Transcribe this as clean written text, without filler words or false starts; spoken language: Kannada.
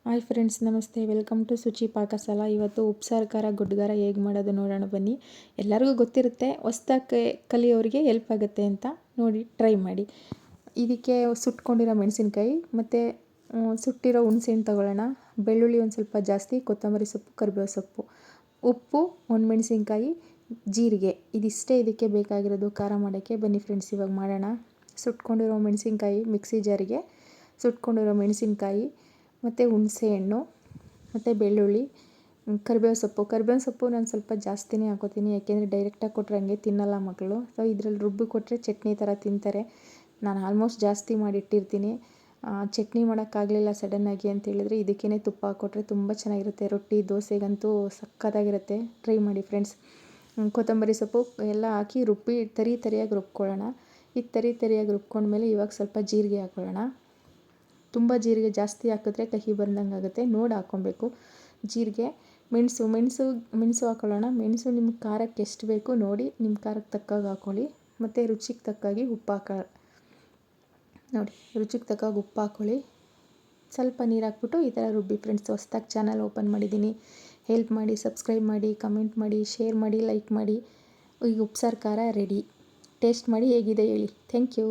ಹಾಯ್ ಫ್ರೆಂಡ್ಸ್, ನಮಸ್ತೆ. Welcome to Suchi Pakashala. ಇವತ್ತು ಉಪ್ಸಾರು ಖಾರ ಗುಡ್ಗಾರ ಹೇಗೆ ಮಾಡೋದು ನೋಡೋಣ ಬನ್ನಿ. ಎಲ್ಲರಿಗೂ ಗೊತ್ತಿರುತ್ತೆ, ಹೊಸ್ದಾಗಿ ಕಲಿಯೋರಿಗೆ ಹೆಲ್ಪ್ ಆಗುತ್ತೆ ಅಂತ ನೋಡಿ ಟ್ರೈ ಮಾಡಿ. ಇದಕ್ಕೆ ಸುಟ್ಕೊಂಡಿರೋ ಮೆಣಸಿನ್ಕಾಯಿ ಮತ್ತು ಸುಟ್ಟಿರೋ ಹುಣಸೆಹಣ್ಣು ತಗೊಳ್ಳೋಣ. ಬೆಳ್ಳುಳ್ಳಿ ಒಂದು ಸ್ವಲ್ಪ ಜಾಸ್ತಿ, ಕೊತ್ತಂಬರಿ ಸೊಪ್ಪು, ಕರಿಬೇವು ಸೊಪ್ಪು, ಉಪ್ಪು, ಮೆಣಸಿನ್ಕಾಯಿ, ಜೀರಿಗೆ, ಇದಿಷ್ಟೇ ಇದಕ್ಕೆ ಬೇಕಾಗಿರೋದು ಖಾರ ಮಾಡೋಕ್ಕೆ. ಬನ್ನಿ ಫ್ರೆಂಡ್ಸ್, ಇವಾಗ ಮಾಡೋಣ. ಸುಟ್ಕೊಂಡಿರೋ ಮೆಣಸಿನ್ಕಾಯಿ ಮಿಕ್ಸಿ ಜಾರಿಗೆ, ಸುಟ್ಕೊಂಡಿರೋ ಮೆಣಸಿನ್ಕಾಯಿ ಮತ್ತು ಹುಣಸೆಹಣ್ಣು ಮತ್ತು ಬೆಳ್ಳುಳ್ಳಿ, ಕರಿಬೇವು ಸೊಪ್ಪು ನಾನು ಸ್ವಲ್ಪ ಜಾಸ್ತಿನೇ ಹಾಕೋತೀನಿ, ಯಾಕೆಂದರೆ ಡೈರೆಕ್ಟಾಗಿ ಕೊಟ್ಟರೆ ಹಂಗೆ ತಿನ್ನಲ್ಲ ಮಕ್ಕಳು. ಸೊ ಇದರಲ್ಲಿ ರುಬ್ಬಿ ಕೊಟ್ಟರೆ ಚಟ್ನಿ ಥರ ತಿಂತಾರೆ. ನಾನು ಆಲ್ಮೋಸ್ಟ್ ಜಾಸ್ತಿ ಮಾಡಿಟ್ಟಿರ್ತೀನಿ. ಚಟ್ನಿ ಮಾಡೋಕ್ಕಾಗಲಿಲ್ಲ ಸಡನ್ನಾಗಿ ಅಂತ ಹೇಳಿದ್ರೆ ಇದಕ್ಕೇ ತುಪ್ಪ ಹಾಕ್ಕೊಟ್ರೆ ತುಂಬ ಚೆನ್ನಾಗಿರುತ್ತೆ. ರೊಟ್ಟಿ ದೋಸೆಗಂತೂ ಸಕ್ಕತ್ತಾಗಿರುತ್ತೆ. ಟ್ರೈ ಮಾಡಿ ಫ್ರೆಂಡ್ಸ್. ಕೊತ್ತಂಬರಿ ಸೊಪ್ಪು ಎಲ್ಲ ಹಾಕಿ ರುಬ್ಬಿ ತರಿಯಾಗಿ ರುಬ್ಕೊಳ್ಳೋಣ. ಈ ತರಿಯಾಗಿ ರುಬ್ಕೊಂಡ್ಮೇಲೆ ಇವಾಗ ಸ್ವಲ್ಪ ಜೀರಿಗೆ ಹಾಕ್ಕೊಳ್ಳೋಣ. ತುಂಬ ಜೀರಿಗೆ ಜಾಸ್ತಿ ಹಾಕಿದ್ರೆ ಕಹಿ ಬಂದಂಗೆ ಆಗುತ್ತೆ, ನೋಡಿ ಹಾಕ್ಕೊಬೇಕು. ಜೀರಿಗೆ, ಮೆಣಸು ಹಾಕ್ಕೊಳ್ಳೋಣ. ಮೆಣಸು ನಿಮ್ಮ ಖಾರಕ್ಕೆ ಎಷ್ಟು ಬೇಕು ನೋಡಿ, ನಿಮ್ಮ ಖಾರಕ್ಕೆ ತಕ್ಕಾಗಿ ಹಾಕ್ಕೊಳ್ಳಿ. ಮತ್ತು ರುಚಿಗೆ ತಕ್ಕಾಗಿ ಉಪ್ಪು ನೋಡಿ, ರುಚಿಗೆ ತಕ್ಕಾಗಿ ಉಪ್ಪು ಹಾಕ್ಕೊಳ್ಳಿ. ಸ್ವಲ್ಪ ನೀರು ಹಾಕ್ಬಿಟ್ಟು ಈ ಥರ ರುಬ್ಬಿ ಫ್ರೆಂಡ್ಸ್. ಹೊಸ್ದಾಗಿ ಚಾನಲ್ ಓಪನ್ ಮಾಡಿದ್ದೀನಿ, ಹೆಲ್ಪ್ ಮಾಡಿ, ಸಬ್ಸ್ಕ್ರೈಬ್ ಮಾಡಿ, ಕಮೆಂಟ್ ಮಾಡಿ, ಶೇರ್ ಮಾಡಿ, ಲೈಕ್ ಮಾಡಿ. ಈಗ ಉಪ್ಸಾರು ಖಾರ ರೆಡಿ. ಟೇಸ್ಟ್ ಮಾಡಿ ಹೇಗಿದೆ ಹೇಳಿ. Thank you.